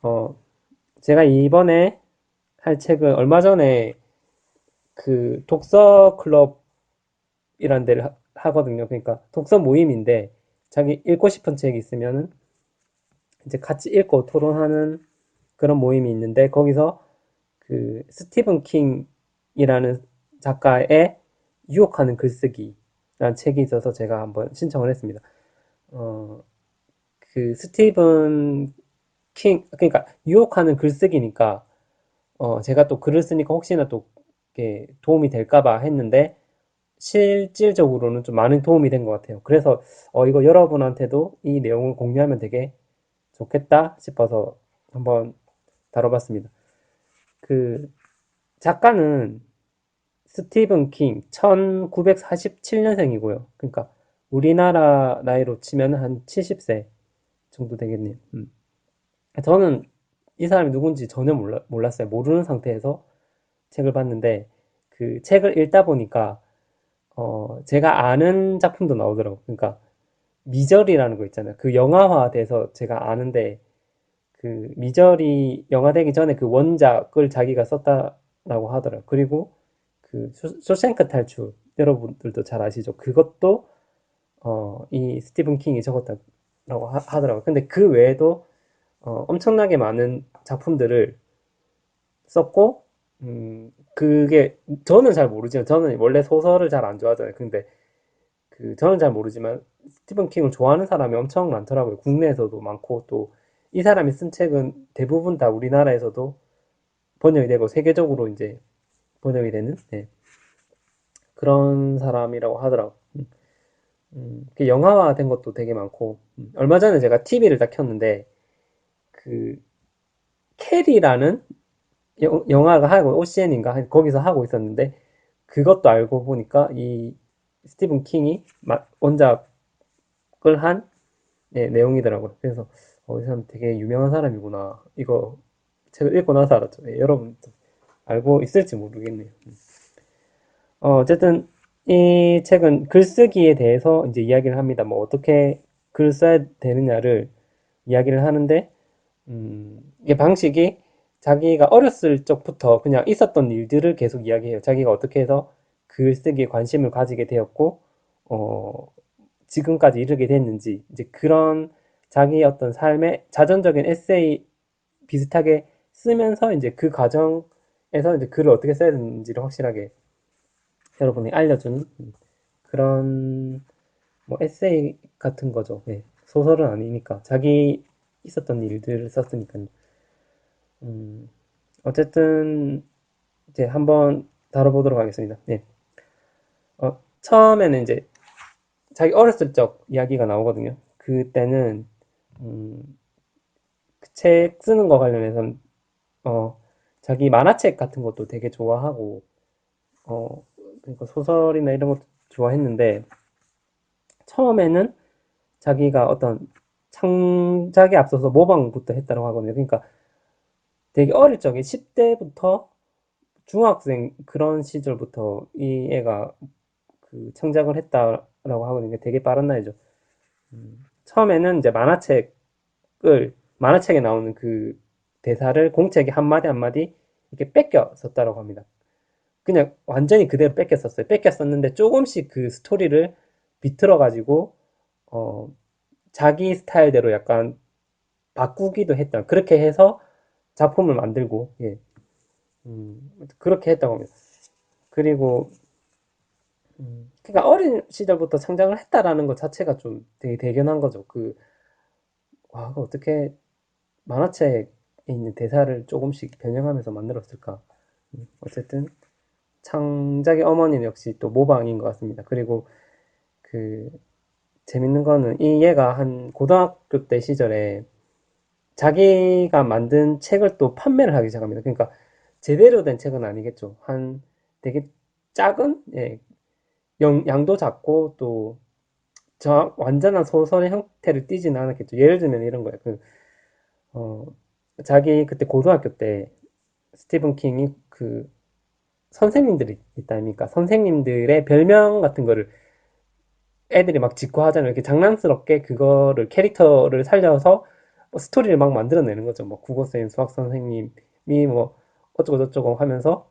어, 제가 이번에 할 책은 얼마 전에 그 독서 클럽이란 데를 하거든요. 그러니까 독서 모임인데 자기 읽고 싶은 책이 있으면은 이제 같이 읽고 토론하는 그런 모임이 있는데 거기서 그 스티븐 킹이라는 작가의 유혹하는 글쓰기라는 책이 있어서 제가 한번 신청을 했습니다. 어, 그 스티븐 그러니까 유혹하는 글쓰기니까 제가 또 글을 쓰니까 혹시나 또 이렇게 도움이 될까봐 했는데 실질적으로는 좀 많은 도움이 된 것 같아요. 그래서 이거 여러분한테도 이 내용을 공유하면 되게 좋겠다 싶어서 한번 다뤄봤습니다. 그 작가는 스티븐 킹 1947년생이고요. 그러니까 우리나라 나이로 치면 한 70세 정도 되겠네요. 저는 이 사람이 누군지 전혀 몰랐어요. 모르는 상태에서 책을 봤는데 그 책을 읽다 보니까 제가 아는 작품도 나오더라고요. 그러니까 미저리라는 거 있잖아요. 그 영화화돼서 제가 아는데 그 미저리 영화되기 전에 그 원작을 자기가 썼다라고 하더라고요. 그리고 그 쇼생크 탈출 여러분들도 잘 아시죠? 그것도 이 스티븐 킹이 적었다라고 하더라고요. 근데 그 외에도 엄청나게 많은 작품들을 썼고 그게 저는 잘 모르지만 저는 원래 소설을 잘 안 좋아하잖아요. 근데 그 저는 잘 모르지만 스티븐 킹을 좋아하는 사람이 엄청 많더라고요. 국내에서도 많고 또 이 사람이 쓴 책은 대부분 다 우리나라에서도 번역이 되고 세계적으로 이제 번역이 되는 그런 사람이라고 하더라고요. 그 영화화 된 것도 되게 많고 얼마 전에 제가 TV를 딱 켰는데 그 캐리라는 영화가 하고 OCN인가 거기서 하고 있었는데 그것도 알고 보니까 이 스티븐 킹이 원작을 한 내용이더라고요. 그래서 이 사람 되게 유명한 사람이구나. 이거 책을 읽고 나서 알았죠. 여러분 알고 있을지 모르겠네요. 어쨌든 이 책은 글쓰기에 대해서 이제 이야기를 합니다. 뭐 어떻게 글 써야 되느냐를 이야기를 하는데 이게 방식이 자기가 어렸을 적부터 그냥 있었던 일들을 계속 이야기해요. 자기가 어떻게 해서 글쓰기에 관심을 가지게 되었고, 어, 지금까지 이르게 됐는지, 이제 그런 자기의 어떤 삶의 자전적인 에세이 비슷하게 쓰면서 이제 그 과정에서 이제 글을 어떻게 써야 되는지를 확실하게 여러분이 알려주는 그런 뭐 에세이 같은 거죠. 예. 소설은 아니니까 자기 있었던 일들을 썼으니까요. 음, 어쨌든 이제 한번 다뤄보도록 하겠습니다. 네. 처음에는 이제 자기 어렸을 적 이야기가 나오거든요. 그때는 그책 쓰는 거 관련해서는 어, 자기 만화책 같은 것도 되게 좋아하고 어, 그러니까 소설이나 이런 것도 좋아했는데 처음에는 자기가 어떤 창작에 앞서서 모방부터 했다고 하거든요. 그러니까 되게 어릴 적에 10대부터 중학생 그런 시절부터 이 애가 그 창작을 했다라고 하거든요. 되게 빠른 나이죠. 처음에는 이제 만화책에 나오는 그 대사를 공책에 한마디 한마디 이렇게 뺏겨 썼다라고 합니다. 그냥 완전히 그대로 뺏겨 썼어요. 뺏겨 썼는데 조금씩 그 스토리를 비틀어 가지고 어, 자기 스타일대로 약간 바꾸기도 했다. 그렇게 해서 작품을 만들고 예. 그렇게 했다고 합니다. 그리고 그러니까 어린 시절부터 창작을 했다라는 것 자체가 좀 되게 대견한 거죠. 어떻게 만화책에 있는 대사를 조금씩 변형하면서 만들었을까? 어쨌든 창작의 어머니는 역시 또 모방인 것 같습니다. 그리고 그 재밌는 거는 이 얘가 한 고등학교 때 시절에 자기가 만든 책을 또 판매를 하기 시작합니다. 그러니까 제대로 된 책은 아니겠죠. 한 되게 작은 양도 작고 또 완전한 소설의 형태를 띠지는 않았겠죠. 예를 들면 이런 거예요. 어, 자기 그때 고등학교 때 스티븐 킹이 그 선생님들이 있다 아닙니까? 선생님들의 별명 같은 거를 애들이 막 짓고 하잖아요. 이렇게 장난스럽게 그거를 캐릭터를 살려서 뭐 스토리를 막 만들어내는 거죠. 뭐 국어 선생님, 수학 선생님이 뭐 어쩌고 저쩌고 하면서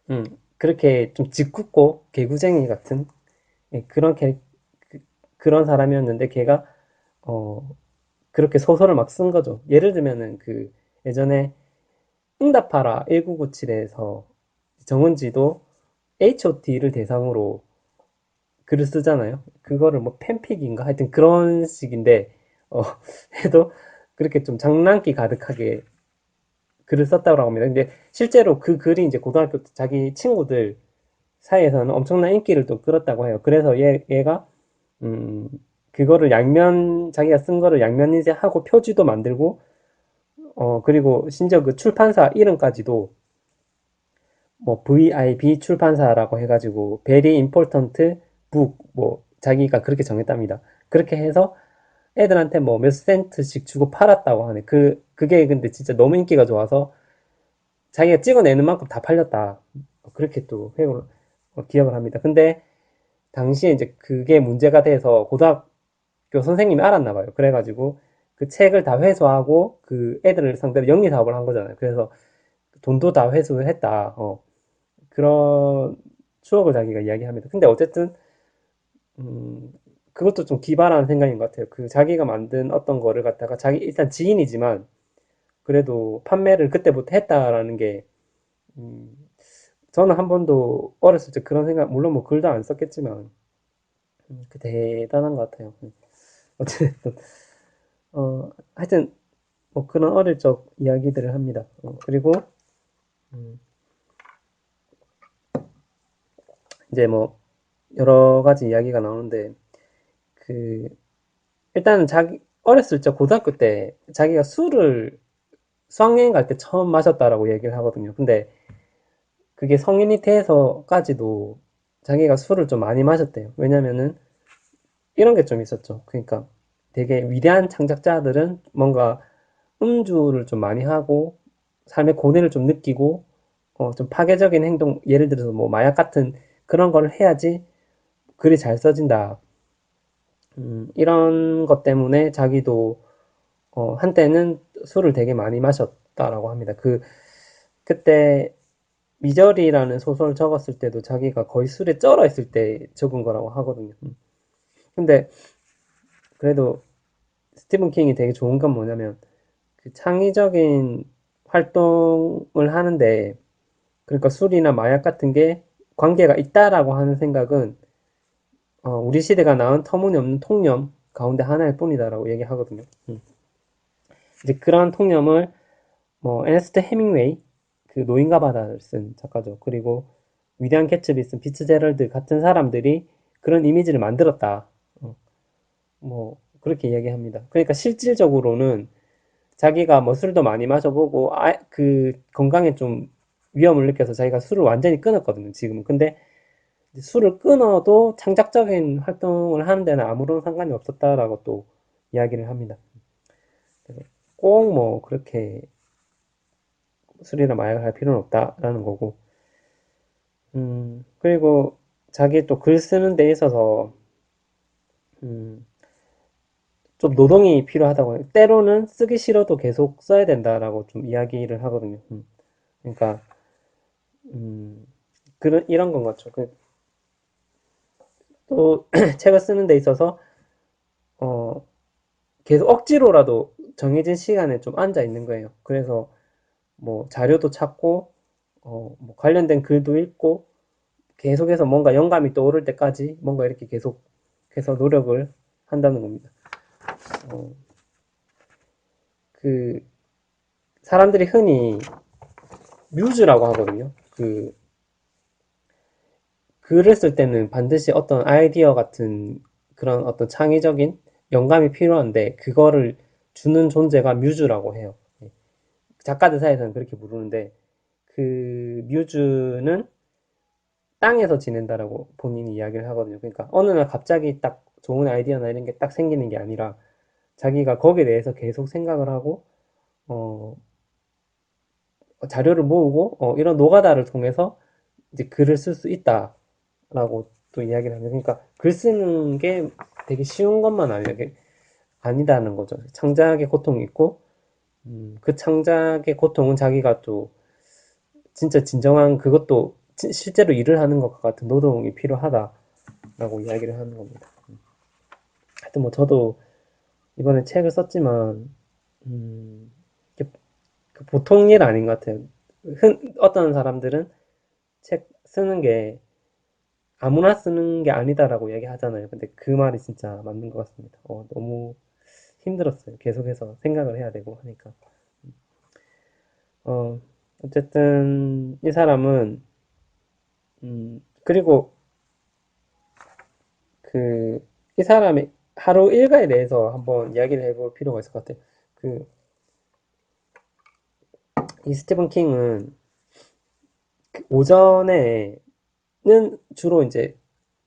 음, 그렇게 좀 짓궂고 개구쟁이 같은 예, 그런 사람이었는데 걔가 어, 그렇게 소설을 막 쓴 거죠. 예를 들면은 그 예전에 응답하라 1997에서 정은지도 HOT를 대상으로 글을 쓰잖아요. 그거를 뭐 팬픽인가 하여튼 그런 식인데 어, 해도 그렇게 좀 장난기 가득하게 글을 썼다고 합니다. 근데 실제로 그 글이 이제 고등학교 때 자기 친구들 사이에서는 엄청난 인기를 또 끌었다고 해요. 그래서 얘가 음, 그거를 자기가 쓴 거를 양면 인쇄하고 표지도 만들고 그리고 심지어 그 출판사 이름까지도 뭐 VIB 출판사라고 해가지고 Very Important Book 뭐 자기가 그렇게 정했답니다. 그렇게 해서 애들한테 뭐 몇 센트씩 주고 팔았다고 하네. 그게 근데 진짜 너무 인기가 좋아서 자기가 찍어내는 만큼 다 팔렸다. 그렇게 또 기억을 합니다. 근데 당시에 이제 그게 문제가 돼서 고등학교 선생님이 알았나 봐요. 그래가지고 그 책을 다 회수하고 그 애들을 상대로 영리 사업을 한 거잖아요. 그래서 돈도 다 회수를 했다. 그런 추억을 자기가 이야기합니다. 근데 어쨌든 음, 그것도 좀 기발한 생각인 것 같아요. 그 자기가 만든 어떤 거를 갖다가 자기 일단 지인이지만 그래도 판매를 그때부터 했다라는 게 음, 저는 한 번도 어렸을 때 그런 생각 물론 뭐 글도 안 썼겠지만 그 대단한 것 같아요. 어쨌든 하여튼 뭐 그런 어릴 적 이야기들을 합니다. 그리고 음, 이제 뭐 여러 가지 이야기가 나오는데 그 일단은 자기 어렸을 적 고등학교 때 자기가 술을 수학여행 갈 때 처음 마셨다라고 얘기를 하거든요. 근데 그게 성인이 돼서까지도 자기가 술을 좀 많이 마셨대요. 왜냐면은 이런 게 좀 있었죠. 그러니까 되게 위대한 창작자들은 뭔가 음주를 좀 많이 하고 삶의 고뇌를 좀 느끼고 좀 파괴적인 행동, 예를 들어서 뭐 마약 같은 그런 걸 해야지 글이 잘 써진다. 이런 것 때문에 자기도 한때는 술을 되게 많이 마셨다라고 합니다. 그때 미저리라는 소설을 적었을 때도 자기가 거의 술에 쩔어 있을 때 적은 거라고 하거든요. 근데 그래도 스티븐 킹이 되게 좋은 건 뭐냐면 그 창의적인 활동을 하는데 그러니까 술이나 마약 같은 게 관계가 있다라고 하는 생각은 우리 시대가 낳은 터무니없는 통념 가운데 하나일 뿐이다라고 얘기하거든요. 이제 그러한 통념을 뭐 에너스트 헤밍웨이 그 노인과 바다를 쓴 작가죠. 그리고 위대한 개츠비 쓴 피츠제럴드 같은 사람들이 그런 이미지를 만들었다. 뭐 그렇게 이야기합니다. 그러니까 실질적으로는 자기가 뭐 술도 많이 마셔보고 그 건강에 좀 위험을 느껴서 자기가 술을 완전히 끊었거든요. 지금은. 근데 술을 끊어도 창작적인 활동을 하는 데는 아무런 상관이 없었다라고 또 이야기를 합니다. 꼭 뭐 그렇게 술이나 마약을 할 필요는 없다라는 거고. 그리고 자기 또 글 쓰는 데 있어서 음, 좀 노동이 필요하다고 해요. 때로는 쓰기 싫어도 계속 써야 된다라고 좀 이야기를 하거든요. 그러니까 이런 건 같죠. 또 책을 쓰는 데 있어서 어, 계속 억지로라도 정해진 시간에 좀 앉아 있는 거예요. 그래서 뭐 자료도 찾고 뭐 관련된 글도 읽고 계속해서 뭔가 영감이 떠오를 때까지 뭔가 이렇게 계속해서 노력을 한다는 겁니다. 어, 그 사람들이 흔히 뮤즈라고 하거든요. 글을 쓸 때는 반드시 어떤 아이디어 같은 그런 어떤 창의적인 영감이 필요한데 그거를 주는 존재가 뮤즈라고 해요. 작가들 사이에서는 그렇게 부르는데 그 뮤즈는 땅에서 지낸다라고 본인이 이야기를 하거든요. 그러니까 어느 날 갑자기 딱 좋은 아이디어나 이런 게 딱 생기는 게 아니라 자기가 거기에 대해서 계속 생각을 하고 어, 자료를 모으고 이런 노가다를 통해서 이제 글을 쓸 수 있다라고 또 이야기를 합니다. 그러니까 글 쓰는 게 되게 쉬운 것만 아니다는 거죠. 창작의 고통이 있고, 그 창작의 고통은 자기가 또 진짜 진정한 그것도 실제로 일을 하는 것과 같은 노동이 필요하다라고 이야기를 하는 겁니다. 하여튼 뭐 저도 이번에 책을 썼지만, 음, 그 보통 일 아닌 것 같아요. 어떤 사람들은 책 쓰는 게 아무나 쓰는 게 아니다라고 얘기하잖아요. 근데 그 말이 진짜 맞는 것 같습니다. 너무 힘들었어요. 계속해서 생각을 해야 되고 하니까. 어, 어쨌든 이 사람은 그리고 그 이 사람의 하루 일과에 대해서 한번 이야기를 해볼 필요가 있을 것 같아요. 그 이 스티븐 킹은 그 오전에는 주로 이제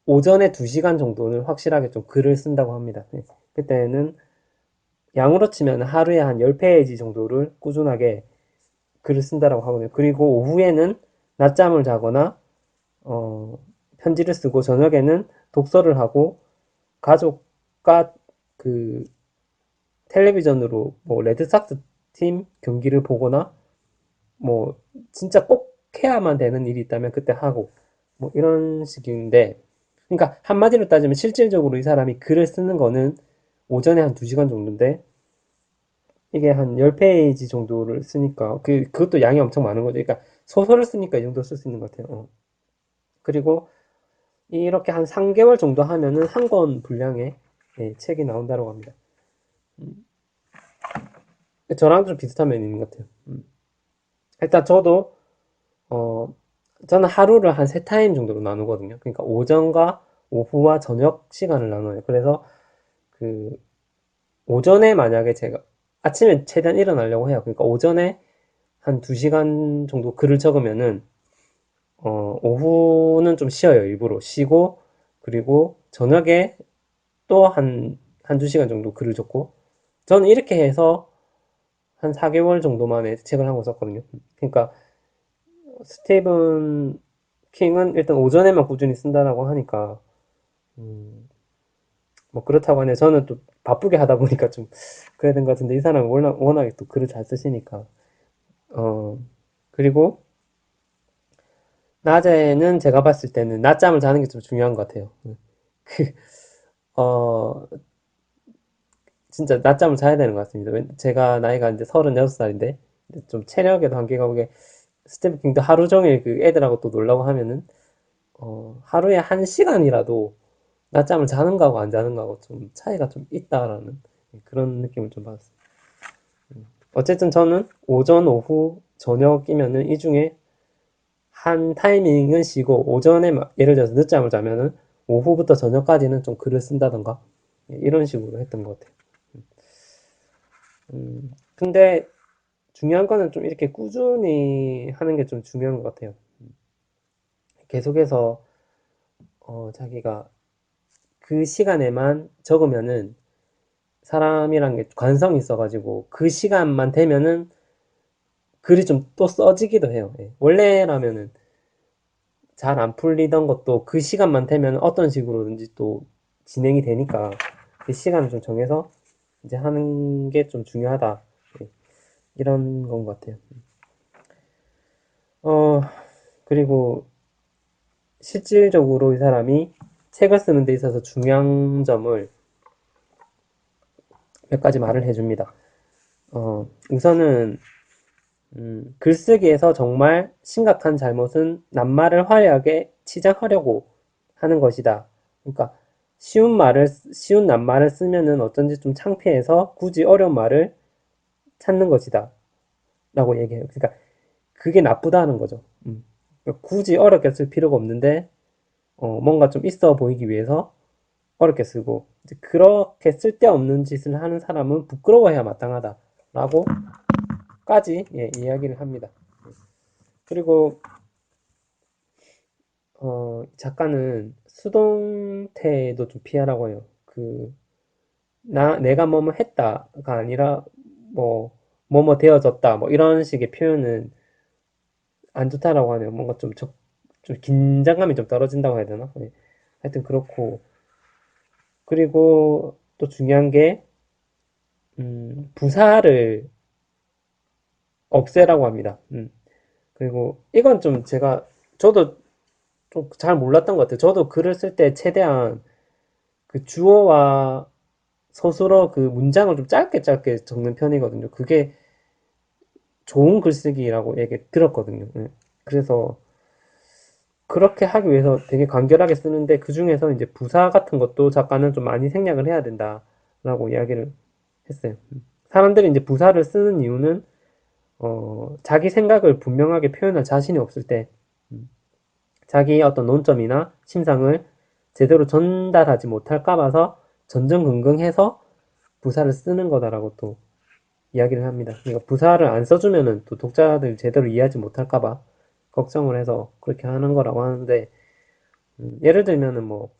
오전에 2시간 정도는 확실하게 좀 글을 쓴다고 합니다. 네. 그때는 양으로 치면 하루에 한 10페이지 정도를 꾸준하게 글을 쓴다라고 하거든요. 그리고 오후에는 낮잠을 자거나 어, 편지를 쓰고 저녁에는 독서를 하고 가족과 그 텔레비전으로 뭐 레드삭스 팀 경기를 보거나 뭐 진짜 꼭 해야만 되는 일이 있다면 그때 하고 뭐 이런 식인데 그러니까 한마디로 따지면 실질적으로 이 사람이 글을 쓰는 거는 오전에 한 2시간 정도인데 이게 한 10페이지 정도를 쓰니까 그것도 양이 엄청 많은 거죠. 그러니까 소설을 쓰니까 이 정도 쓸 수 있는 것 같아요. 그리고 이렇게 한 3개월 정도 하면은 한 권 분량의 책이 나온다고 합니다. 저랑 좀 비슷한 면이 있는 것 같아요. 일단 어, 저는 하루를 한 3타임 정도로 나누거든요. 그러니까 오전과 오후와 저녁 시간을 나눠요. 그래서 그 오전에 만약에 제가 아침에 최대한 일어나려고 해요. 그러니까 오전에 한 2시간 정도 글을 적으면은 오후는 좀 쉬어요. 일부러 쉬고 그리고 저녁에 또 한두 시간 정도 글을 적고 저는 이렇게 해서 한 4개월 정도 만에 책을 한 권 썼거든요. 그러니까 스티븐 킹은 일단 오전에만 꾸준히 쓴다라고 하니까 음, 뭐 그렇다고 하네요. 저는 또 바쁘게 하다 보니까 좀 그래야 된 것 같은데 이 사람은 워낙에 또 글을 잘 쓰시니까 어 그리고 낮에는 제가 봤을 때는 낮잠을 자는 게 좀 중요한 것 같아요. 그, 어, 진짜 낮잠을 자야 되는 것 같습니다. 제가 나이가 이제 36살인데 좀 체력에도 한계가 오게 스티븐 킹도 하루 종일 그 애들하고 또 놀라고 하면은 하루에 1시간이라도 낮잠을 자는 거하고 안 자는 거하고 좀 차이가 좀 있다라는 그런 느낌을 좀 받았어요. 어쨌든 저는 오전, 오후, 저녁이면은 이 중에 한 타이밍은 쉬고 오전에 예를 들어서 늦잠을 자면은 오후부터 저녁까지는 좀 글을 쓴다던가 이런 식으로 했던 것 같아요. 근데 중요한 거는 좀 이렇게 꾸준히 하는 게 좀 중요한 것 같아요. 계속해서 자기가 그 시간에만 적으면은 사람이란 게 관성이 있어가지고 그 시간만 되면은 글이 좀 또 써지기도 해요. 예. 원래라면은 잘 안 풀리던 것도 그 시간만 되면 어떤 식으로든지 또 진행이 되니까 그 시간을 좀 정해서 이제 하는 게 좀 중요하다. 예. 이런 건 것 같아요. 어, 그리고 실질적으로 이 사람이 책을 쓰는 데 있어서 중요한 점을 몇 가지 말을 해줍니다. 우선은 글쓰기에서 정말 심각한 잘못은 낱말을 화려하게 치장하려고 하는 것이다. 그러니까 쉬운 낱말을 쓰면은 어쩐지 좀 창피해서 굳이 어려운 말을 찾는 것이다. 라고 얘기해요. 그러니까 그게 나쁘다는 거죠. 그러니까 굳이 어렵게 쓸 필요가 없는데 뭔가 좀 있어 보이기 위해서 어렵게 쓰고 이제 그렇게 쓸데없는 짓을 하는 사람은 부끄러워해야 마땅하다라고 까지 이야기를 합니다. 그리고 작가는 수동태도 좀 피하라고 해요. 내가 뭐뭐 했다가 아니라 뭐 뭐뭐 되어졌다 뭐 이런 식의 표현은 안 좋다라고 하네요. 뭔가 좀 긴장감이 좀 떨어진다고 해야 되나? 네. 하여튼 그렇고 그리고 또 중요한 게 부사를 없애라고 합니다. 그리고 이건 좀 저도 좀 잘 몰랐던 것 같아요. 저도 글을 쓸 때 최대한 그 주어와 서술어 그 문장을 좀 짧게 짧게 적는 편이거든요. 그게 좋은 글쓰기라고 얘기 들었거든요. 그래서 그렇게 하기 위해서 되게 간결하게 쓰는데 그 중에서 이제 부사 같은 것도 작가는 좀 많이 생략을 해야 된다라고 이야기를 했어요. 사람들이 이제 부사를 쓰는 이유는 자기 생각을 분명하게 표현할 자신이 없을 때 자기의 어떤 논점이나 심상을 제대로 전달하지 못할까 봐서 전전긍긍해서 부사를 쓰는 거다라고 또 이야기를 합니다. 그러니까 부사를 안 써주면은 또 독자들 제대로 이해하지 못할까 봐 걱정을 해서 그렇게 하는 거라고 하는데 예를 들면은 뭐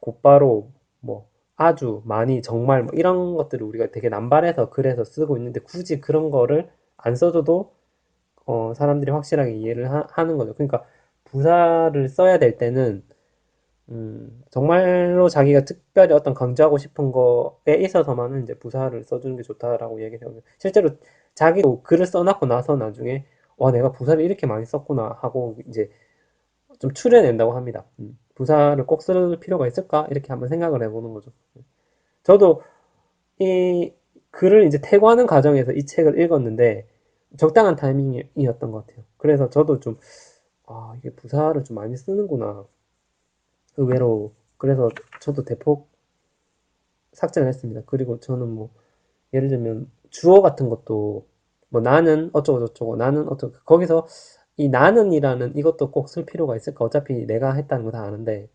곧바로 뭐 아주 많이 정말 뭐 이런 것들을 우리가 되게 남발해서 글에서 쓰고 있는데 굳이 그런 거를 안 써줘도 사람들이 확실하게 이해를 하는 거죠. 그러니까 부사를 써야 될 때는 정말로 자기가 특별히 어떤 강조하고 싶은 거에 있어서만은 이제 부사를 써주는 게 좋다라고 얘기를 해요. 실제로 자기도 글을 써놨고 나서 나중에 와 내가 부사를 이렇게 많이 썼구나 하고 이제 좀 추려낸다고 합니다. 부사를 꼭 쓸 필요가 있을까? 이렇게 한번 생각을 해보는 거죠. 저도 이 글을 이제 태고하는 과정에서 이 책을 읽었는데 적당한 타이밍이었던 것 같아요. 그래서 저도 좀, 아, 이게 부사를 좀 많이 쓰는구나. 의외로. 그래서 저도 대폭 삭제를 했습니다. 그리고 저는 뭐, 예를 들면 주어 같은 것도 뭐 나는 어쩌고 저쩌고 나는 어쩌고 거기서 이 나는이라는 이것도 꼭 쓸 필요가 있을까? 어차피 내가 했다는 거 다 아는데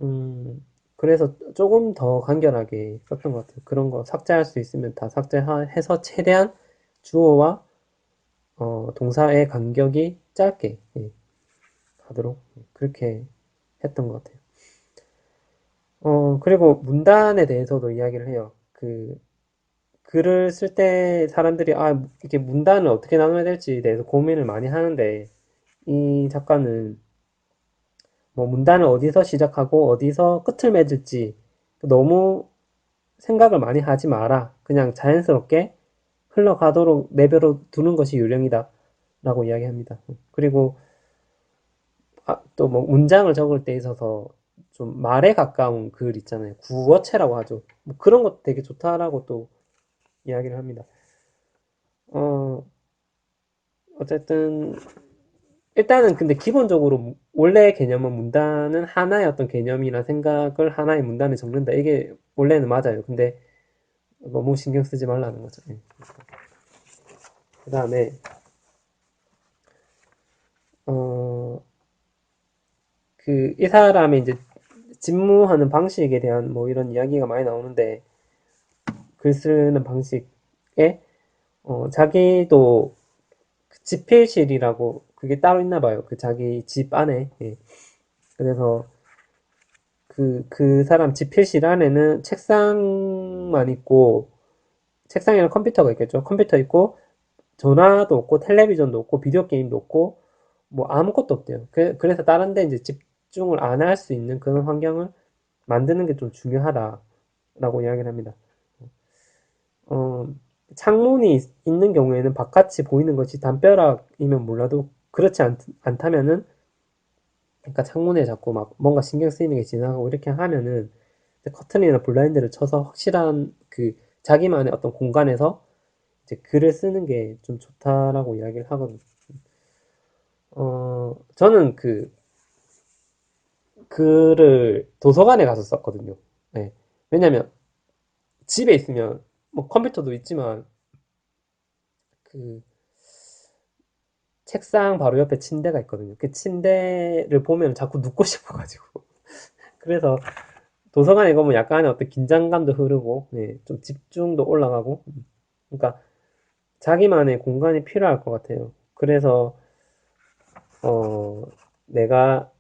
음, 그래서 조금 더 간결하게 썼던 것 같아요. 그런 거 삭제할 수 있으면 다 삭제해서 최대한 주어와 동사의 간격이 짧게 하도록 그렇게 했던 것 같아요. 그리고 문단에 대해서도 이야기를 해요. 글을 쓸 때 사람들이 이게 문단을 어떻게 나눠야 될지에 대해서 고민을 많이 하는데 이 작가는 뭐 문단을 어디서 시작하고 어디서 끝을 맺을지 너무 생각을 많이 하지 마라. 그냥 자연스럽게 흘러가도록 내버려 두는 것이 요령이다. 라고 이야기합니다. 그리고 또 뭐 문장을 적을 때 있어서 좀 말에 가까운 글 있잖아요. 구어체라고 하죠. 뭐 그런 것도 되게 좋다라고 또 이야기를 합니다. 어, 어쨌든 일단은 근데 기본적으로 원래 개념은 문단은 하나의 어떤 개념이나 생각을 하나의 문단에 적는다. 이게 원래는 맞아요. 근데 너무 신경 쓰지 말라는 거죠. 그 다음에 어, 이 사람의 이제 집무하는 방식에 대한 뭐 이런 이야기가 많이 나오는데 글 쓰는 방식에 자기도 집필실이라고 그게 따로 있나 봐요. 그 자기 집 안에. 예. 그래서 그 사람 집필실 안에는 책상만 있고 책상에는 컴퓨터가 있겠죠. 컴퓨터 있고 전화도 없고 텔레비전도 없고 비디오 게임도 없고 뭐 아무것도 없대요. 그래서 다른 데 이제 집중을 안 할 수 있는 그런 환경을 만드는 게 좀 중요하다라고 이야기를 합니다. 어, 창문이 있는 경우에는 바깥이 보이는 것이 담벼락이면 몰라도 그렇지 않다면은 그러니까 창문에 자꾸 막 뭔가 신경 쓰이는 게 지나가고 이렇게 하면은 커튼이나 블라인드를 쳐서 확실한 자기만의 어떤 공간에서 이제 글을 쓰는 게 좀 좋다라고 이야기를 하거든요. 저는 글을 도서관에 가서 썼거든요. 네. 왜냐면 집에 있으면 뭐 컴퓨터도 있지만 그 책상 바로 옆에 침대가 있거든요. 그 침대를 보면 자꾸 눕고 싶어가지고. 그래서 도서관에 가면 약간의 어떤 긴장감도 흐르고, 네, 좀 집중도 올라가고. 그러니까 자기만의 공간이 필요할 것 같아요. 그래서, 어, 내가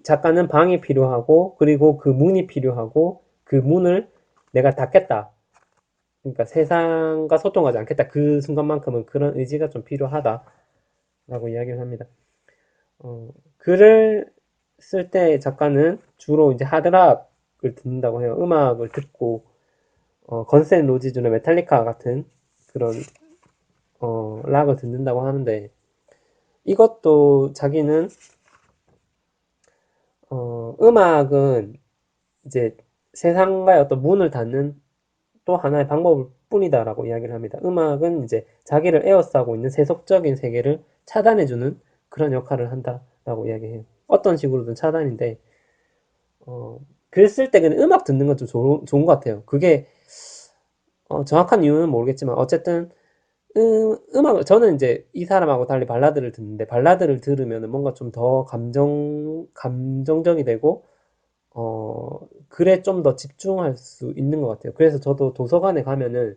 작가는 방이 필요하고, 그리고 그 문이 필요하고, 그 문을 내가 닫겠다. 그러니까 세상과 소통하지 않겠다. 그 순간만큼은 그런 의지가 좀 필요하다라고 이야기를 합니다. 글을 쓸 때 작가는 주로 이제 하드락을 듣는다고 해요. 음악을 듣고 건센 로지즈나 메탈리카 같은 그런 락을 듣는다고 하는데 이것도 자기는 음악은 이제 세상과의 어떤 문을 닫는 또 하나의 방법일 뿐이다라고 이야기를 합니다. 음악은 이제 자기를 에워싸고 있는 세속적인 세계를 차단해주는 그런 역할을 한다라고 이야기해요. 어떤 식으로든 차단인데 어, 글 쓸 때 그냥 음악 듣는 건 좀 좋은 것 같아요. 그게 정확한 이유는 모르겠지만 어쨌든 음악을 저는 이제 이 사람하고 달리 발라드를 듣는데 발라드를 들으면 뭔가 좀 더 감정적이 되고 글에 좀 더 집중할 수 있는 것 같아요. 그래서 저도 도서관에 가면은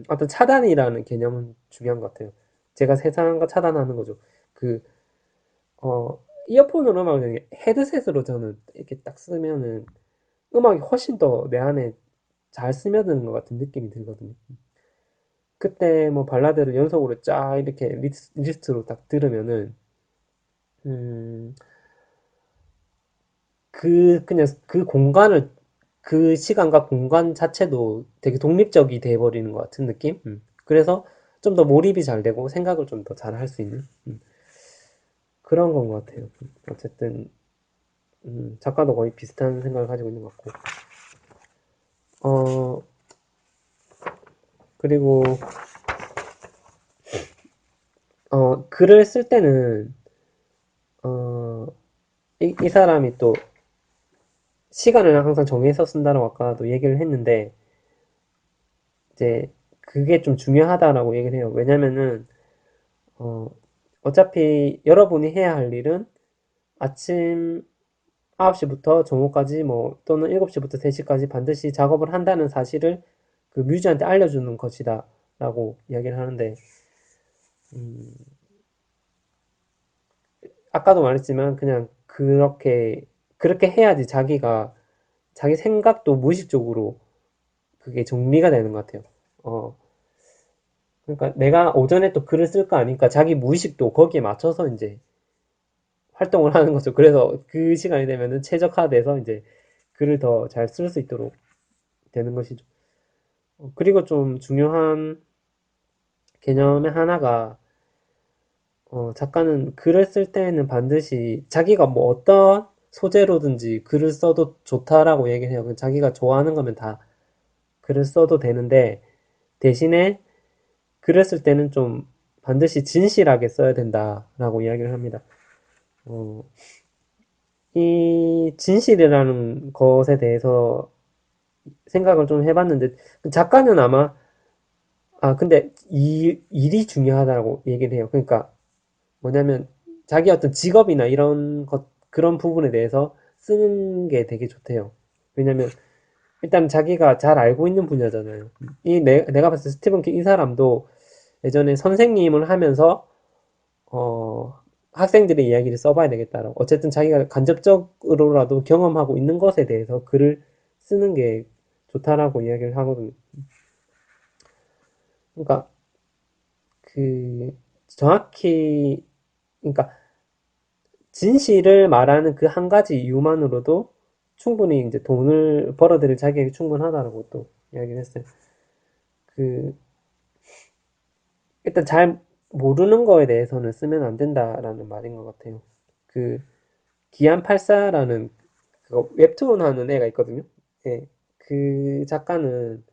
어떤 차단이라는 개념은 중요한 것 같아요. 제가 세상과 차단하는 거죠. 그 이어폰으로 음악을 듣는 게 헤드셋으로 저는 이렇게 딱 쓰면은 음악이 훨씬 더 내 안에 잘 스며드는 것 같은 느낌이 들거든요. 그때 뭐 발라드를 연속으로 쫙 이렇게 리스트로 딱 들으면은 음, 그냥 그 공간을 그 시간과 공간 자체도 되게 독립적이 돼버리는 것 같은 느낌? 그래서 좀 더 몰입이 잘 되고 생각을 좀 더 잘 할 수 있는 그런 건 것 같아요. 어쨌든 작가도 거의 비슷한 생각을 가지고 있는 것 같고 어 그리고 글을 쓸 때는 어, 이 사람이 또 시간을 항상 정해서 쓴다라고 아까도 얘기를 했는데 이제 그게 좀 중요하다라고 얘기를 해요. 왜냐면은 어, 어차피 여러분이 해야 할 일은 아침 9시부터 정오까지 뭐 또는 7시부터 3시까지 반드시 작업을 한다는 사실을 그 뮤지한테 알려주는 것이다 라고 이야기를 하는데 음, 아까도 말했지만 그냥 그렇게 해야지 자기 생각도 무의식적으로 그게 정리가 되는 것 같아요. 어, 그러니까 내가 오전에 또 글을 쓸 거 아니까 자기 무의식도 거기에 맞춰서 이제 활동을 하는 거죠. 그래서 그 시간이 되면은 최적화돼서 이제 글을 더 잘 쓸 수 있도록 되는 것이죠. 그리고 좀 중요한 개념의 하나가 작가는 글을 쓸 때는 반드시 자기가 뭐 어떤 소재로든지 글을 써도 좋다라고 얘기를 해요. 자기가 좋아하는 거면 다 글을 써도 되는데 대신에 글을 쓸 때는 좀 반드시 진실하게 써야 된다라고 이야기를 합니다. 어, 이 진실이라는 것에 대해서 생각을 좀 해봤는데 작가는 아마 근데 이 일이 중요하다고 얘기를 해요. 그러니까 뭐냐면 자기 어떤 직업이나 이런 것 그런 부분에 대해서 쓰는 게 되게 좋대요. 왜냐면 일단 자기가 잘 알고 있는 분야잖아요. 내가 봤을 때 스티븐 킹 이 사람도 예전에 선생님을 하면서 어, 학생들의 이야기를 써봐야 되겠다라고. 어쨌든 자기가 간접적으로라도 경험하고 있는 것에 대해서 글을 쓰는 게 좋다라고 이야기를 하거든요. 그러니까 그 정확히 그러니까 진실을 말하는 그 한 가지 이유만으로도 충분히 이제 돈을 벌어들일 자격이 충분하다라고 또 이야기를 했어요. 그 일단 잘 모르는 거에 대해서는 쓰면 안 된다라는 말인 것 같아요. 그 기안84라는 그거 웹툰 하는 애가 있거든요. 예. 그 작가는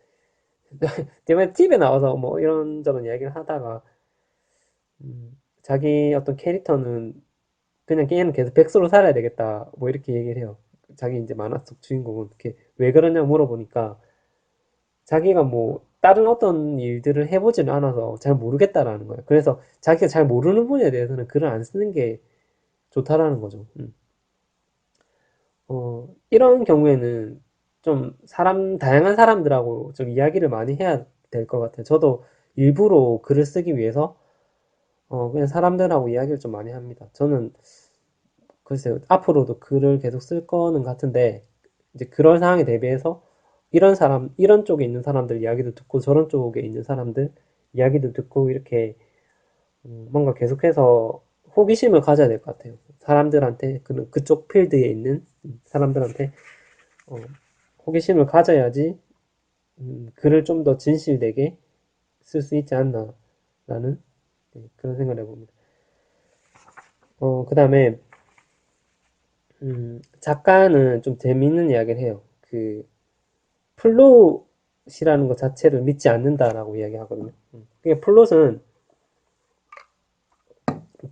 때문에 TV에 나와서 뭐 이런저런 이야기를 하다가 자기 어떤 캐릭터는 그냥 게임은 계속 백수로 살아야 되겠다 뭐 이렇게 얘기를 해요. 자기 이제 만화 속 주인공은 이렇게 왜 그러냐 물어보니까 자기가 뭐 다른 어떤 일들을 해보지는 않아서 잘 모르겠다라는 거예요. 그래서 자기가 잘 모르는 분야에 대해서는 글을 안 쓰는 게 좋다라는 거죠. 이런 경우에는 좀 다양한 사람들하고 좀 이야기를 많이 해야 될 것 같아요. 저도 일부러 글을 쓰기 위해서, 그냥 사람들하고 이야기를 좀 많이 합니다. 저는, 글쎄요, 앞으로도 글을 계속 쓸 거는 같은데, 이제 그런 상황에 대비해서, 이런 쪽에 있는 사람들 이야기도 듣고, 저런 쪽에 있는 사람들 이야기도 듣고, 이렇게, 뭔가 계속해서 호기심을 가져야 될 것 같아요. 사람들한테, 그쪽 필드에 있는 사람들한테, 어, 호기심을 가져야지 글을 좀 더 진실되게 쓸 수 있지 않나라는 그런 생각을 해봅니다. 그 다음에 작가는 좀 재밌는 이야기를 해요. 그 플롯이라는 것 자체를 믿지 않는다라고 이야기하거든요. 그게 플롯은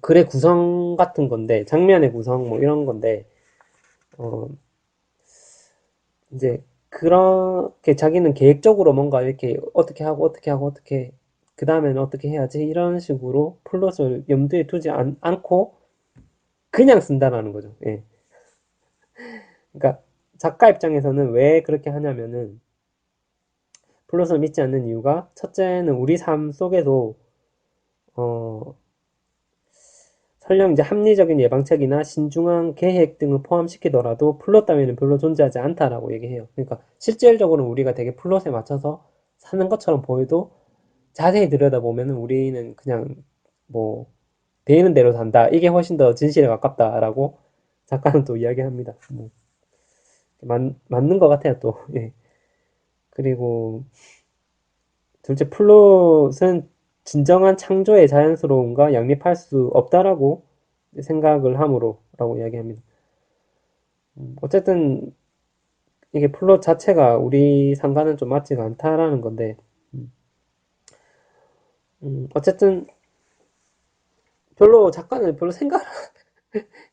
글의 구성 같은 건데, 장면의 구성 뭐 이런 건데, 어, 이제 그렇게 자기는 계획적으로 뭔가 이렇게 어떻게 하고 어떻게 하고 어떻게 그 다음에는 어떻게 해야지 이런 식으로 플롯을 염두에 두지 않고 그냥 쓴다라는 거죠. 예. 그러니까 작가 입장에서는 왜 그렇게 하냐면은 플롯을 믿지 않는 이유가 첫째는 우리 삶 속에도 어, 설령 이제 합리적인 예방책이나 신중한 계획 등을 포함시키더라도 플롯 따위는 별로 존재하지 않다라고 얘기해요. 그러니까 실질적으로 우리가 되게 플롯에 맞춰서 사는 것처럼 보여도 자세히 들여다보면 우리는 그냥 뭐 되는 대로 산다. 이게 훨씬 더 진실에 가깝다라고 작가는 또 이야기합니다. 뭐 맞는 것 같아요 또. 예. 그리고 둘째 플롯은 진정한 창조의 자연스러움과 양립할 수 없다라고 생각을 함으로라고 이야기합니다. 어쨌든 이게 플롯 자체가 우리 상과는 좀 맞지가 않다라는 건데 어쨌든 별로 작가는 별로 생각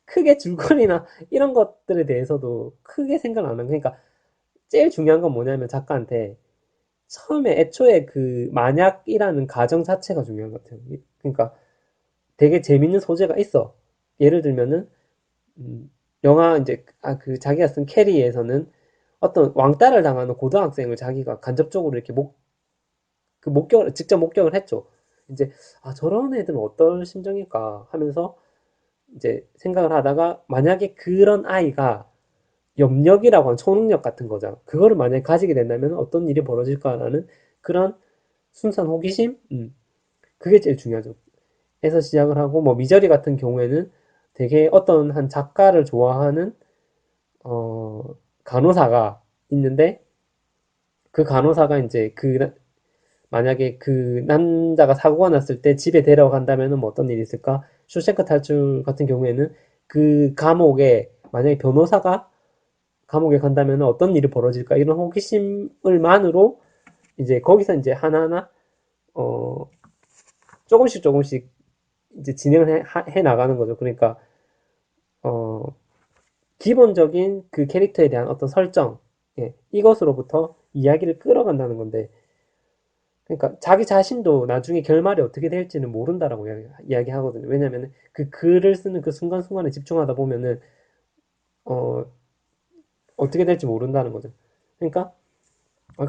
크게 줄거리나 이런 것들에 대해서도 크게 생각 안 하고 그러니까 제일 중요한 건 뭐냐면 작가한테 처음에 애초에 그 만약이라는 가정 자체가 중요한 것 같아요. 그러니까 되게 재밌는 소재가 있어. 예를 들면은 영화 이제 그 자기가 쓴 캐리에서는 어떤 왕따를 당하는 고등학생을 자기가 간접적으로 이렇게 그 목격을 직접 목격을 했죠. 이제 저런 애들은 어떤 심정일까 하면서 이제 생각을 하다가 만약에 그런 아이가 염력이라고 하는 초능력 같은 거죠. 그거를 만약에 가지게 된다면 어떤 일이 벌어질까라는 그런 순수한 호기심? 그게 제일 중요하죠. 에서 시작을 하고 뭐 미저리 같은 경우에는 되게 어떤 한 작가를 좋아하는 어, 간호사가 있는데 그 간호사가 이제 만약에 그 남자가 사고가 났을 때 집에 데려간다면 뭐 어떤 일이 있을까? 쇼생크 탈출 같은 경우에는 그 감옥에 만약에 변호사가 감옥에 간다면 어떤 일이 벌어질까? 이런 호기심을 만으로 이제 거기서 이제 하나하나 어 조금씩 조금씩 이제 진행을 해 나가는 거죠. 그러니까 어 기본적인 그 캐릭터에 대한 어떤 설정, 이것으로부터 이야기를 끌어간다는 건데, 그러니까 자기 자신도 나중에 결말이 어떻게 될지는 모른다라고 이야기하거든요. 왜냐하면 그 글을 쓰는 그 순간순간에 집중하다 보면은 어, 어떻게 될지 모른다는 거죠. 그러니까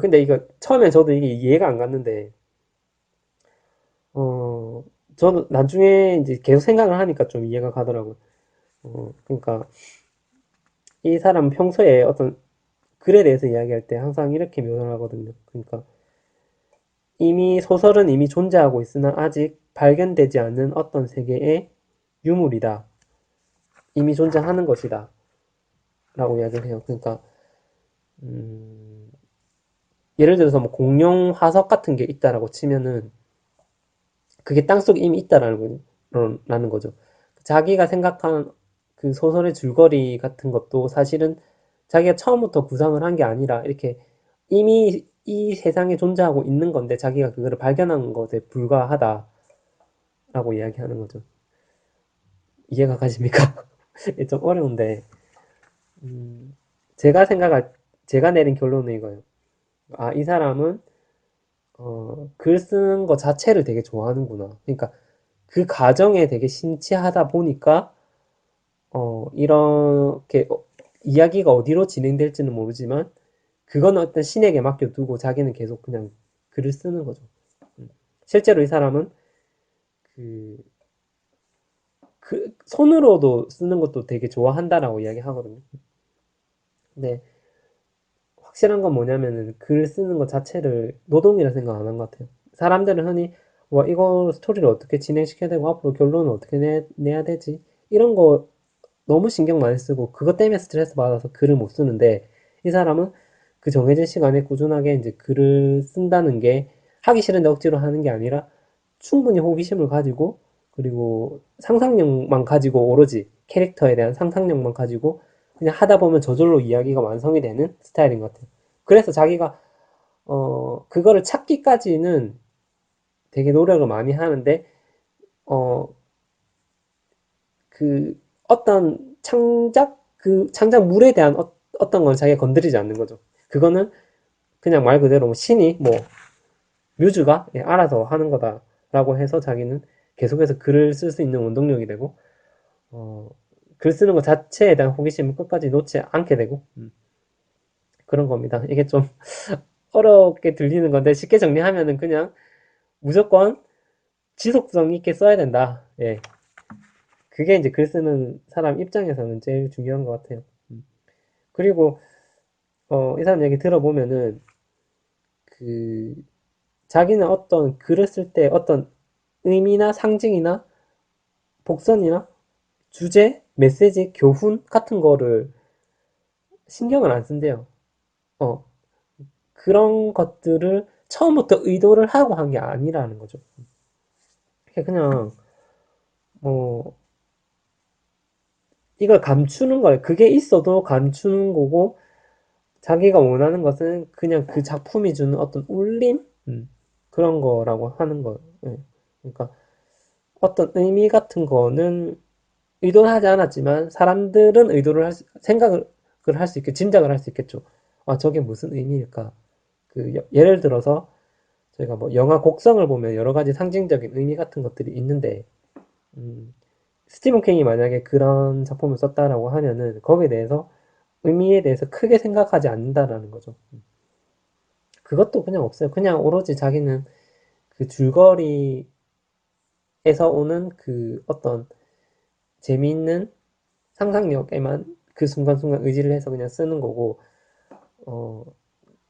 근데 이거 처음에 저도 이게 이해가 안 갔는데 어, 저도 나중에 이제 계속 생각을 하니까 좀 이해가 가더라고요. 그러니까 이 사람은 평소에 어떤 글에 대해서 이야기할 때 항상 이렇게 묘사를 하거든요. 그러니까 소설은 이미 존재하고 있으나 아직 발견되지 않는 어떤 세계의 유물이다. 이미 존재하는 것이다. 라고 이야기를 해요. 그러니까, 음, 예를 들어서 뭐 공룡 화석 같은 게 있다라고 치면은 그게 땅속에 이미 있다라는 거죠. 자기가 생각한 그 소설의 줄거리 같은 것도 사실은 자기가 처음부터 구상을 한 게 아니라 이렇게 이미 이 세상에 존재하고 있는 건데 자기가 그거를 발견한 것에 불과하다라고 이야기하는 거죠. 이해가 가십니까? 좀 어려운데, 음, 제가 생각할, 제가 내린 결론은 이거예요. 이 사람은, 글 쓰는 거 자체를 되게 좋아하는구나. 그러니까 그 과정에 되게 심취하다 보니까, 이렇게, 이야기가 어디로 진행될지는 모르지만, 그건 어떤 신에게 맡겨두고 자기는 계속 그냥 글을 쓰는 거죠. 실제로 이 사람은 그, 손으로도 쓰는 것도 되게 좋아한다라고 이야기하거든요. 근데 확실한 건 뭐냐면은 글 쓰는 것 자체를 노동이라 생각 안 한 것 같아요. 사람들은 흔히 와 이거 스토리를 어떻게 진행시켜야 되고 앞으로 결론을 어떻게 내야 되지? 이런 거 너무 신경 많이 쓰고 그것 때문에 스트레스 받아서 글을 못 쓰는데 이 사람은 그 정해진 시간에 꾸준하게 이제 글을 쓴다는 게 하기 싫은데 억지로 하는 게 아니라 충분히 호기심을 가지고 그리고 상상력만 가지고 오로지 캐릭터에 대한 상상력만 가지고 그냥 하다 보면 저절로 이야기가 완성이 되는 스타일인 것 같아요. 그래서 자기가 그거를 찾기까지는 되게 노력을 많이 하는데 어, 그 어떤 창작물에 대한 어떤 건 자기가 건드리지 않는 거죠. 그거는 그냥 말 그대로 뭐 신이 뭐 뮤즈가 알아서 하는 거다라고 해서 자기는 계속해서 글을 쓸 수 있는 원동력이 되고 어, 글 쓰는 것 자체에 대한 호기심을 끝까지 놓지 않게 되고 그런 겁니다. 이게 좀 어렵게 들리는 건데 쉽게 정리하면은 그냥 무조건 지속성 있게 써야 된다. 예. 그게 이제 글 쓰는 사람 입장에서는 제일 중요한 것 같아요. 그리고 이 사람 얘기 들어보면은 그 자기는 어떤 글을 쓸 때 어떤 의미나 상징이나 복선이나 주제, 메시지, 교훈 같은 거를 신경을 안 쓴대요. 어, 그런 것들을 처음부터 의도를 하고 한 게 아니라는 거죠. 그냥 뭐 이걸 감추는 거예요. 그게 있어도 감추는 거고 자기가 원하는 것은 그냥 그 작품이 주는 어떤 울림? 그런 거라고 하는 거예요. 예. 그러니까 어떤 의미 같은 거는 의도는 하지 않았지만 사람들은 생각을 할 수 있게 짐작을 할 수 있겠죠. 아, 저게 무슨 의미일까? 예를 들어서 저희가 뭐 영화 곡성을 보면 여러 가지 상징적인 의미 같은 것들이 있는데 음, 스티븐 킹이 만약에 그런 작품을 썼다라고 하면은 거기에 대해서 의미에 대해서 크게 생각하지 않는다라는 거죠. 그것도 그냥 없어요. 그냥 오로지 자기는 그 줄거리에서 오는 그 어떤 재미있는 상상력에만 그 순간순간 의지를 해서 그냥 쓰는 거고, 어,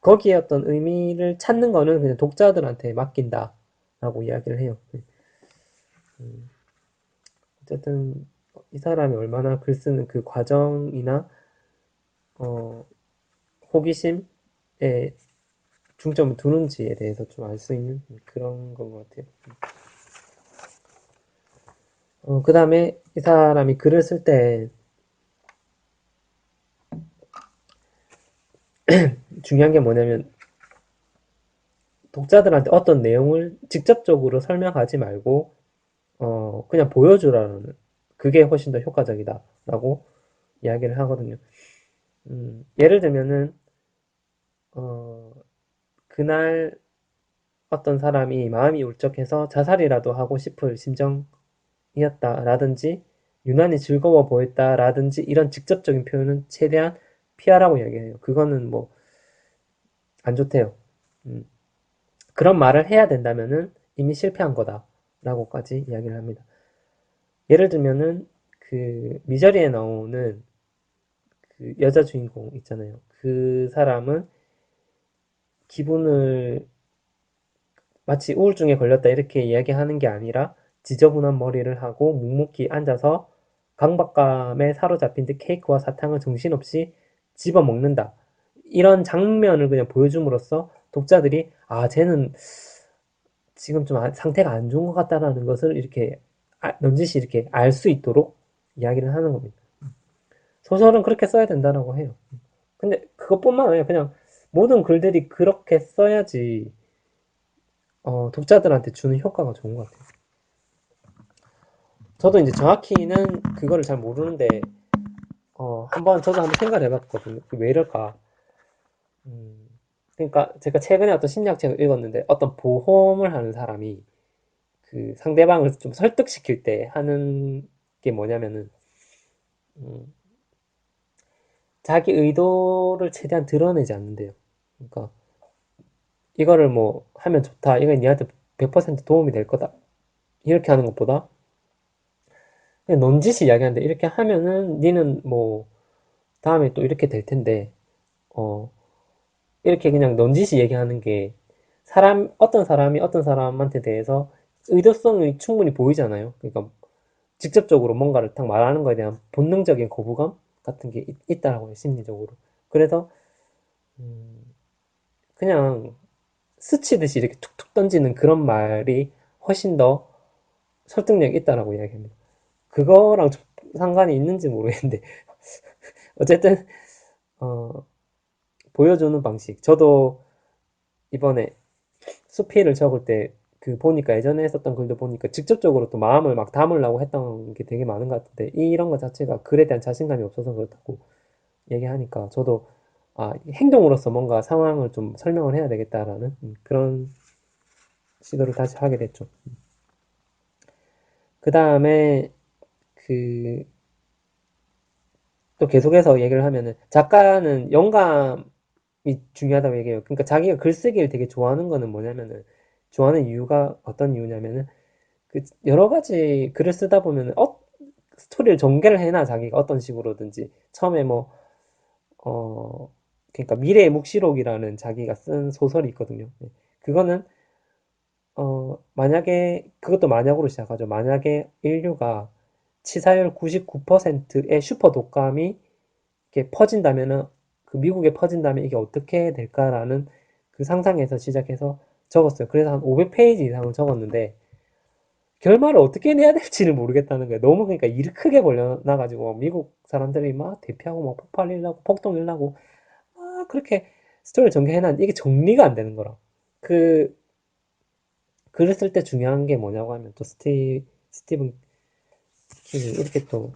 거기에 어떤 의미를 찾는 거는 그냥 독자들한테 맡긴다라고 이야기를 해요. 어쨌든 이 사람이 얼마나 글 쓰는 그 과정이나 어, 호기심에 중점을 두는지에 대해서 좀 알 수 있는 그런 건 것 같아요. 그 다음에 이 사람이 글을 쓸 때 중요한 게 뭐냐면 독자들한테 어떤 내용을 직접적으로 설명하지 말고 그냥 보여주라는 그게 훨씬 더 효과적이다라고 이야기를 하거든요. 예를 들면은 어, 그날 어떤 사람이 마음이 울적해서 자살이라도 하고 싶을 심정이었다라든지 유난히 즐거워 보였다라든지 이런 직접적인 표현은 최대한 피하라고 이야기해요. 그거는 뭐 안 좋대요. 음, 그런 말을 해야 된다면은 이미 실패한 거다라고까지 이야기를 합니다. 예를 들면은 그 미저리에 나오는 그 여자 주인공 있잖아요. 그 사람은 기분을 마치 우울증에 걸렸다 이렇게 이야기하는 게 아니라 지저분한 머리를 하고 묵묵히 앉아서 강박감에 사로잡힌 듯 케이크와 사탕을 정신없이 집어먹는다. 이런 장면을 그냥 보여줌으로써 독자들이 아, 쟤는 지금 좀 상태가 안 좋은 것 같다라는 것을 이렇게 넌지시 이렇게 알 수 있도록 이야기를 하는 겁니다. 소설은 그렇게 써야 된다라고 해요. 근데 그것뿐만 아니라 그냥 모든 글들이 그렇게 써야지 독자들한테 주는 효과가 좋은 것 같아요. 저도 이제 정확히는 그거를 잘 모르는데 저도 한번 생각을 해봤거든요. 왜 이럴까? 음, 그러니까 제가 최근에 어떤 심리학책을 읽었는데 어떤 보험을 하는 사람이 그 상대방을 좀 설득시킬 때 하는 게 뭐냐면은 음, 자기 의도를 최대한 드러내지 않는데요. 그러니까 이거를 뭐 하면 좋다. 이건 니한테 100% 도움이 될 거다. 이렇게 하는 것보다 그냥 넌지시 이야기하는데 이렇게 하면은 니는 뭐 다음에 또 이렇게 될 텐데 어 이렇게 그냥 넌지시 얘기하는 게 어떤 사람이 어떤 사람한테 대해서 의도성이 충분히 보이잖아요. 그러니까 직접적으로 뭔가를 딱 말하는 거에 대한 본능적인 거부감 같은 게 있다라고 해요, 심리적으로. 그래서 그냥 스치듯이 이렇게 툭툭 던지는 그런 말이 훨씬 더 설득력이 있다라고 이야기합니다. 그거랑 좀 상관이 있는지 모르겠는데 어쨌든 어, 보여주는 방식. 저도 이번에 수필을 적을 때 그 보니까 예전에 했었던 글도 보니까 직접적으로 또 마음을 막 담으려고 했던 게 되게 많은 것 같은데 이런 것 자체가 글에 대한 자신감이 없어서 그렇다고 얘기하니까 저도 아, 행동으로서 뭔가 상황을 좀 설명을 해야 되겠다라는 그런 시도를 다시 하게 됐죠. 그 다음에 그 또 계속해서 얘기를 하면은 작가는 영감이 중요하다고 얘기해요. 그러니까 자기가 글쓰기를 되게 좋아하는 거는 뭐냐면은 좋아하는 이유가 어떤 이유냐면은 그 여러 가지 글을 쓰다 보면은 스토리를 전개를 해놔 자기가 어떤 식으로든지 처음에 뭐 그러니까 미래의 묵시록이라는 자기가 쓴 소설이 있거든요. 네. 그거는 만약에 그것도 만약으로 시작하죠. 만약에 인류가 치사율 99%의 슈퍼 독감이 이렇게 퍼진다면은 그 미국에 퍼진다면 이게 어떻게 될까라는 그 상상에서 시작해서 적었어요. 그래서 한 500페이지 이상을 적었는데 결말을 어떻게 내야 될지를 모르겠다는 거예요. 너무 그러니까 일을 크게 벌려놔가지고 미국 사람들이 막 대피하고 막 폭발일라고 폭동일라고 막 그렇게 스토리를 전개해놨는데 이게 정리가 안 되는 거라. 그 글을 쓸 때 중요한 게 뭐냐고 하면 또 스티븐 킹이 이렇게 또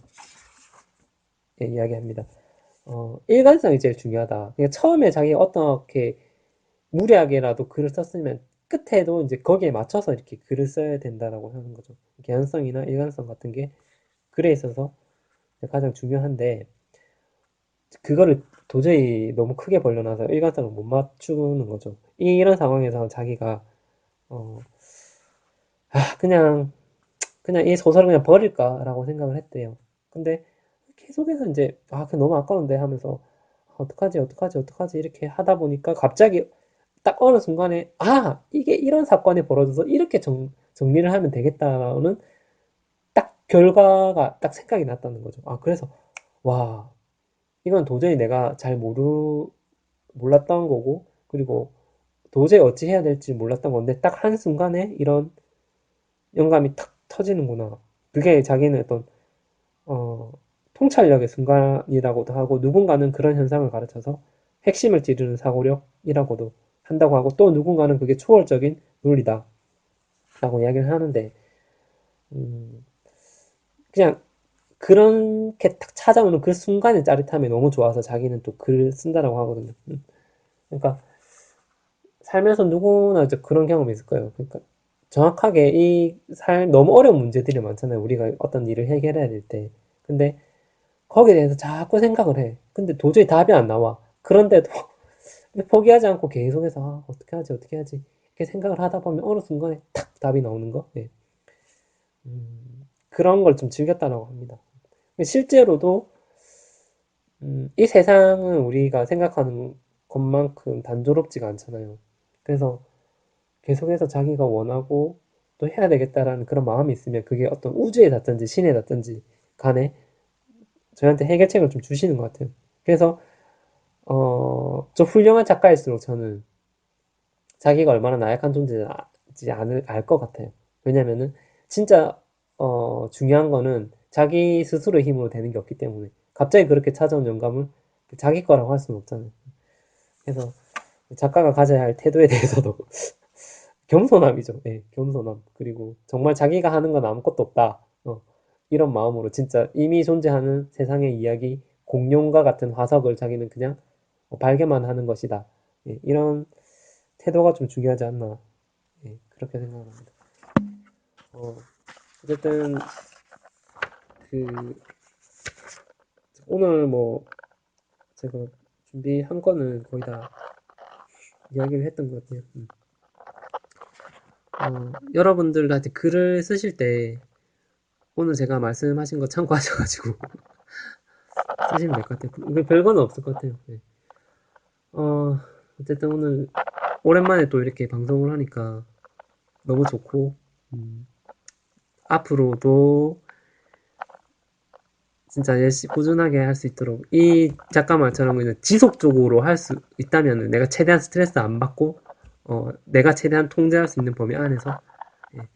이야기합니다. 일관성이 제일 중요하다. 그러니까 처음에 자기가 어떻게 무리하게라도 글을 썼으면 끝에도 이제 거기에 맞춰서 이렇게 글을 써야 된다라고 하는 거죠. 개연성이나 일관성 같은 게 글에 있어서 가장 중요한데 그거를 도저히 너무 크게 벌려놔서 일관성을 못 맞추는 거죠. 이런 상황에서 자기가 어, 그냥 이 소설을 그냥 버릴까라고 생각을 했대요. 근데 계속해서 이제 그 너무 아까운데 하면서 어떡하지 이렇게 하다 보니까 갑자기 딱 어느 순간에 이게 이런 사건이 벌어져서 이렇게 정리를 하면 되겠다라는 딱 결과가 딱 생각이 났다는 거죠. 그래서 와 이건 도저히 내가 잘 몰랐던 거고 그리고 도저히 어찌 해야 될지 몰랐던 건데 딱 한순간에 이런 영감이 탁 터지는구나. 그게 자기는 어떤 어, 통찰력의 순간이라고도 하고 누군가는 그런 현상을 가르쳐서 핵심을 찌르는 사고력이라고도 한다고 하고 또 누군가는 그게 초월적인 논리다 라고 이야기를 하는데 음, 그냥 그렇게 딱 찾아오는 그 순간의 짜릿함이 너무 좋아서 자기는 또 글을 쓴다라고 하거든요. 그러니까 살면서 누구나 이제 그런 경험이 있을 거예요. 그러니까 정확하게 너무 어려운 문제들이 많잖아요. 우리가 어떤 일을 해결해야 될 때. 근데 거기에 대해서 자꾸 생각을 해. 근데 도저히 답이 안 나와. 그런데도 포기하지 않고 계속해서 어떻게 하지 이렇게 생각을 하다 보면 어느 순간에 탁 답이 나오는 거. 네. 그런 걸 좀 즐겼다라고 합니다. 실제로도 이 세상은 우리가 생각하는 것만큼 단조롭지가 않잖아요. 그래서 계속해서 자기가 원하고 또 해야 되겠다라는 그런 마음이 있으면 그게 어떤 우주에 닿든지 신에 닿든지 간에 저희한테 해결책을 좀 주시는 것 같아요. 그래서 좀 훌륭한 작가일수록 저는 자기가 얼마나 나약한 존재인지 알 것 같아요. 왜냐면은 진짜 중요한 거는 자기 스스로의 힘으로 되는 게 없기 때문에 갑자기 그렇게 찾아온 영감을 자기 거라고 할 수는 없잖아요. 그래서 작가가 가져야 할 태도에 대해서도 겸손함이죠. 예, 겸손함. 그리고 정말 자기가 하는 건 아무것도 없다. 이런 마음으로 진짜 이미 존재하는 세상의 이야기, 공룡과 같은 화석을 자기는 그냥 발견만 하는 것이다. 예, 이런 태도가 좀 중요하지 않나. 예, 그렇게 생각합니다. 어, 어쨌든 그 오늘 뭐 제가 준비한 거는 거의 다 이야기를 했던 것 같아요. 여러분들한테 글을 쓰실 때 오늘 제가 말씀하신 거 참고하셔가지고 쓰시면 될 것 같아요. 이게 별거는 없을 것 같아요. 네. 어, 어쨌든 오늘 오랜만에 또 이렇게 방송을 하니까 너무 좋고, 앞으로도 진짜 열심히 꾸준하게 할 수 있도록 이 작가 말처럼 그냥 지속적으로 할 수 있다면 내가 최대한 스트레스 안 받고 내가 최대한 통제할 수 있는 범위 안에서 예,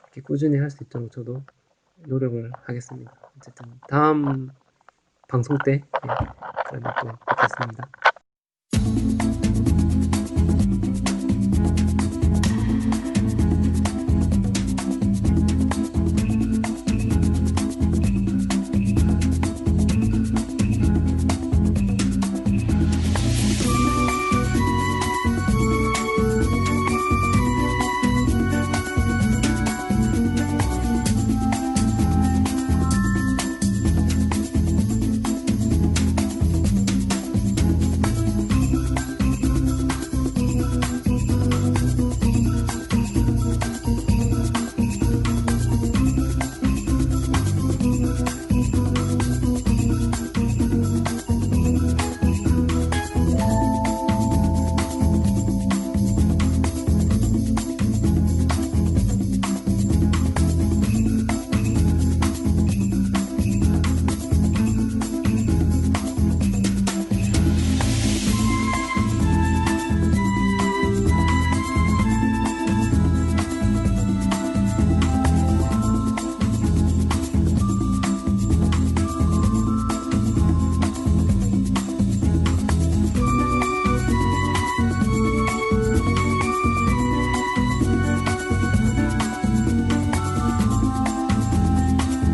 이렇게 꾸준히 할 수 있도록 저도 노력을 하겠습니다. 어쨌든 다음 방송 때 그러면 또 뵙겠습니다.